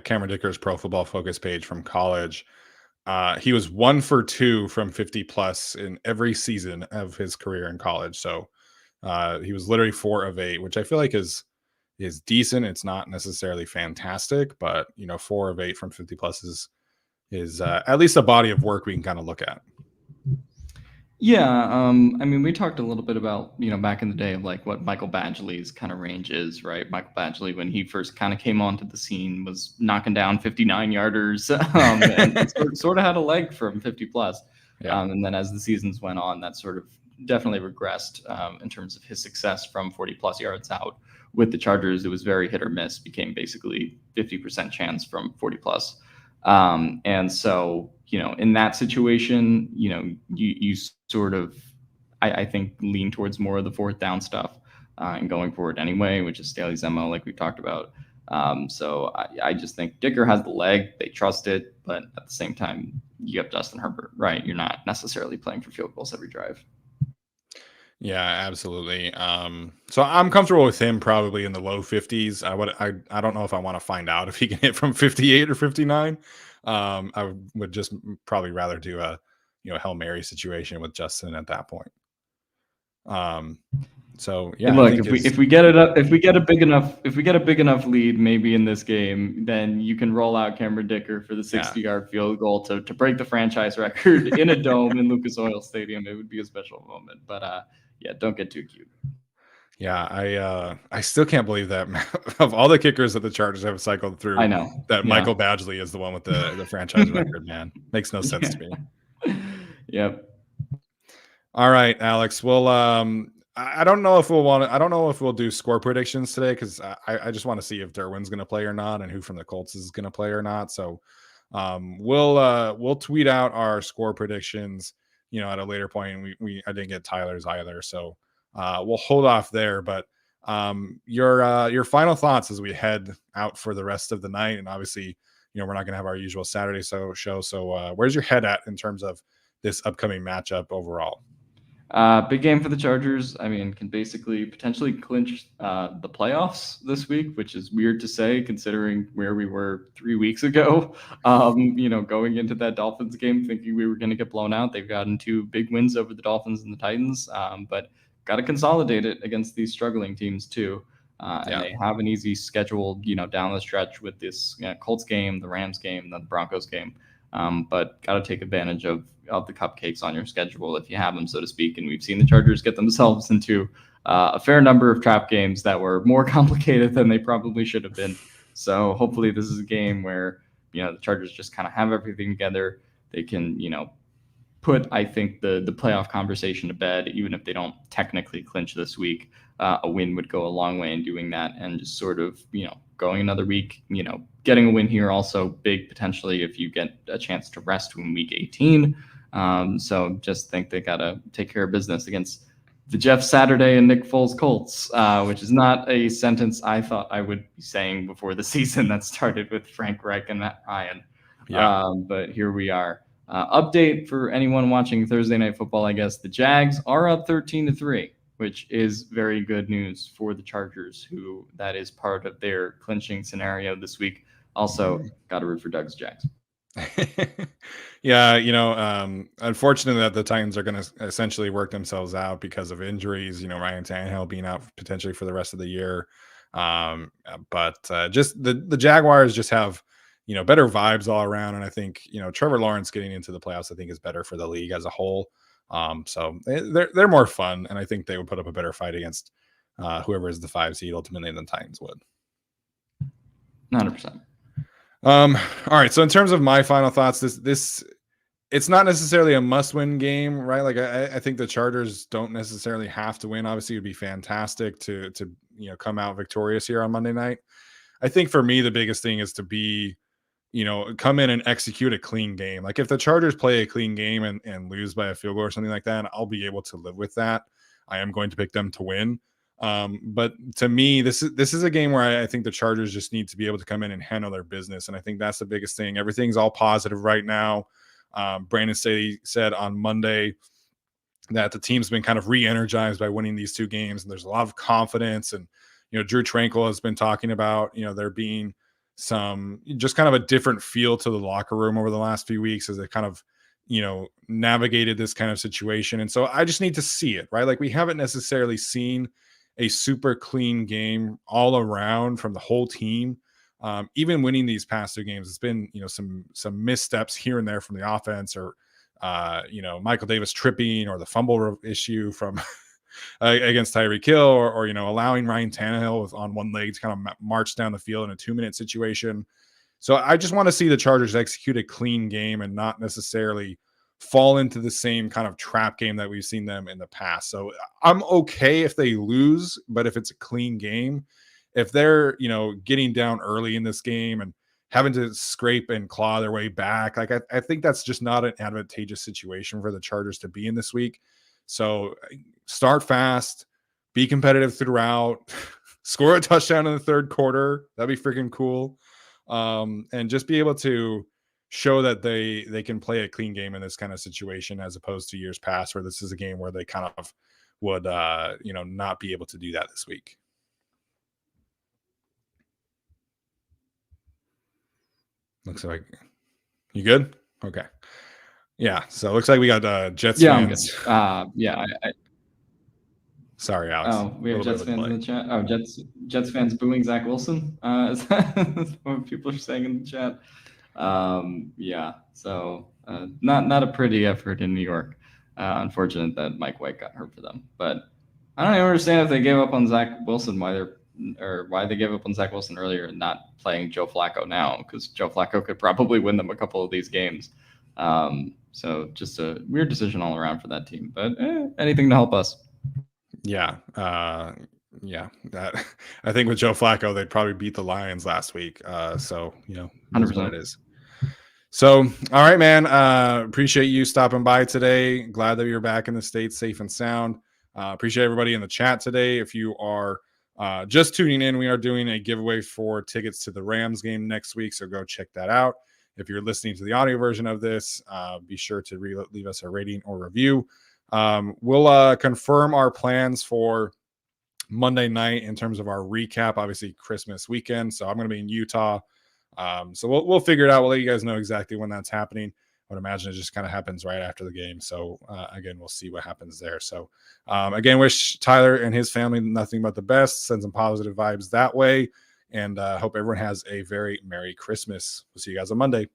Cameron Dicker's Pro Football Focus page from college, he was 1 for 2 from 50 plus in every season of his career in college. So he was literally 4 of 8, which I feel like is decent. It's not necessarily fantastic, but 4 of 8 from 50 plus is at least a body of work we can kind of look at. Yeah, I mean, we talked a little bit about, back in the day of like what Michael Badgley's kind of range is, right? Michael Badgley, when he first kind of came onto the scene, was knocking down 59-yarders and sort of had a leg from 50 plus. Yeah. And then as the seasons went on, that sort of definitely regressed in terms of his success from 40 plus yards out. With the Chargers, it was very hit or miss, became basically 50% chance from 40 plus. And so, in that situation, you sort of, I think, lean towards more of the fourth down stuff and going forward anyway, which is Staley's MO, like we talked about. So I just think Dicker has the leg, they trust it, but at the same time, you have Justin Herbert, right? You're not necessarily playing for field goals every drive. Yeah, absolutely. So I'm comfortable with him probably in the low 50s. I don't know if I want to find out if he can hit from 58 or 59. I would just probably rather do a Hail Mary situation with Justin at that point. So yeah, Look, if we get a big enough lead, maybe in this game, then you can roll out Cameron Dicker for the 60-yard field goal to break the franchise record in a dome in Lucas Oil Stadium. It would be a special moment, but yeah, don't get too cute. Yeah, I still can't believe that of all the kickers that the Chargers have cycled through, I know that Michael Badgley is the one with the franchise record. Man, makes no sense to me. Yep. All right, Alex. Well, I don't know if I don't know if we'll do score predictions today, because I just want to see if Derwin's going to play or not, and who from the Colts is going to play or not. So we'll tweet out our score predictions, at a later point. I didn't get Tyler's either, so we'll hold off there. But your final thoughts as we head out for the rest of the night, and obviously, we're not going to have our usual Saturday show. So where's your head at in terms of this upcoming matchup overall? Big game for the Chargers. I mean, can basically potentially clinch the playoffs this week, which is weird to say considering where we were 3 weeks ago. Going into that Dolphins game thinking we were going to get blown out. They've gotten 2 big wins over the Dolphins and the Titans, but got to consolidate it against these struggling teams too. And they have an easy schedule, down the stretch with this Colts game, the Rams game, the Broncos game. But got to take advantage of the cupcakes on your schedule if you have them, so to speak. And we've seen the Chargers get themselves into a fair number of trap games that were more complicated than they probably should have been. So hopefully this is a game where, the Chargers just kind of have everything together. They can, put, I think, the playoff conversation to bed, even if they don't technically clinch this week. A win would go a long way in doing that, and just sort of, going another week, getting a win here also big potentially if you get a chance to rest in week 18. So just think they got to take care of business against the Jeff Saturday and Nick Foles Colts, which is not a sentence I thought I would be saying before the season that started with Frank Reich and Matt Ryan. Yeah. But here we are. Update for anyone watching Thursday Night Football, I guess. The Jags are up 13-3, which is very good news for the Chargers, who that is part of their clinching scenario this week. Also, got to root for Doug's Jags. Yeah, unfortunately that the Titans are going to essentially work themselves out because of injuries, Ryan Tannehill being out potentially for the rest of the year. But just the Jaguars just have, better vibes all around. And I think, Trevor Lawrence getting into the playoffs, I think is better for the league as a whole. So they're more fun. And I think they would put up a better fight against whoever is the 5 seed ultimately than the Titans would. 100%. All right. So in terms of my final thoughts, this it's not necessarily a must-win game, right? Like I think the Chargers don't necessarily have to win. Obviously, it would be fantastic to come out victorious here on Monday night. I think for me, the biggest thing is to be, come in and execute a clean game. Like if the Chargers play a clean game and lose by a field goal or something like that, I'll be able to live with that. I am going to pick them to win. But to me, this is a game where I think the Chargers just need to be able to come in and handle their business. And I think that's the biggest thing. Everything's all positive right now. Brandon Staley said on Monday that the team's been kind of re-energized by winning these 2 games. And there's a lot of confidence. And, Drew Tranquil has been talking about, there being some just kind of a different feel to the locker room over the last few weeks as they kind of, navigated this kind of situation. And so I just need to see it, right? Like we haven't necessarily seen a super clean game all around from the whole team. Even winning these past 2 games, it's been, some missteps here and there from the offense or, Michael Davis tripping or the fumble issue from against Tyreek Hill or, allowing Ryan Tannehill on one leg to kind of march down the field in a 2-minute situation. So I just want to see the Chargers execute a clean game and not necessarily fall into the same kind of trap game that we've seen them in the past. So I'm okay if they lose, but if it's a clean game, if they're, getting down early in this game and having to scrape and claw their way back, like I think that's just not an advantageous situation for the Chargers to be in this week. So start fast, be competitive throughout, score a touchdown in the 3rd quarter. That'd be freaking cool. And just be able to show that they can play a clean game in this kind of situation as opposed to years past where this is a game where they kind of would, not be able to do that this week. Looks like you good? Okay. Yeah. So it looks like we got Jets fans. I'm good. Sorry, Alex. Oh, we have Jets fans in the chat. Oh, Jets fans booing Zach Wilson. Is that what people are saying in the chat? Yeah. So not a pretty effort in New York. Unfortunate that Mike White got hurt for them. But I don't even understand if they gave up on Zach Wilson, why they gave up on Zach Wilson earlier and not playing Joe Flacco now, because Joe Flacco could probably win them a couple of these games. So just a weird decision all around for that team. But anything to help us. Yeah. That I think with Joe Flacco, they'd probably beat the Lions last week. So, 100% what it is. So, all right, man. Appreciate you stopping by today. Glad that you're back in the States safe and sound. Appreciate everybody in the chat today. If you are just tuning in, we are doing a giveaway for tickets to the Rams game next week. So go check that out. If you're listening to the audio version of this, be sure to leave us a rating or review. We'll confirm our plans for Monday night in terms of our recap, obviously Christmas weekend. So I'm going to be in Utah. So we'll figure it out. We'll let you guys know exactly when that's happening. I would imagine it just kind of happens right after the game. So again, we'll see what happens there. So again, wish Tyler and his family nothing but the best. Send some positive vibes that way. And hope everyone has a very Merry Christmas. We'll see you guys on Monday.